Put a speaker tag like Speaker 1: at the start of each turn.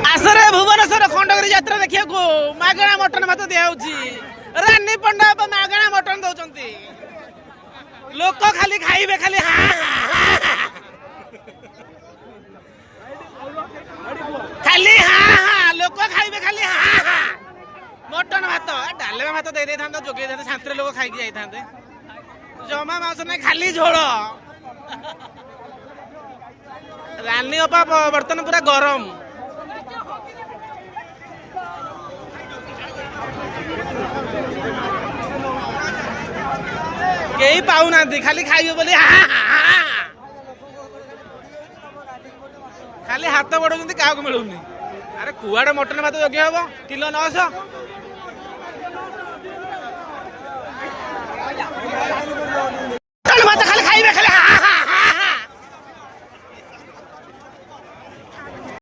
Speaker 1: आसरे भुवनेश्वर खंडगिरी यात्रा देखिए मागणा मटन भात दिखाऊँ रानी पंडा मागणा मटन दौरान लोक खाली खाइबे खाली खाली लोक खाइबे खाली मटन भात डालमा भात दे था जोगे शांति लोक खाई जाते जमा मांस ना खाली झोल रानी अपा बर्तन पूरा गरम कई पाऊना खाली खाइबे बोली खाली हाथ बढ़ा क्या मिलूनी अरे कुआड़े मटन भात योग्य हम किलो 900 भात खाली खाइबे खाली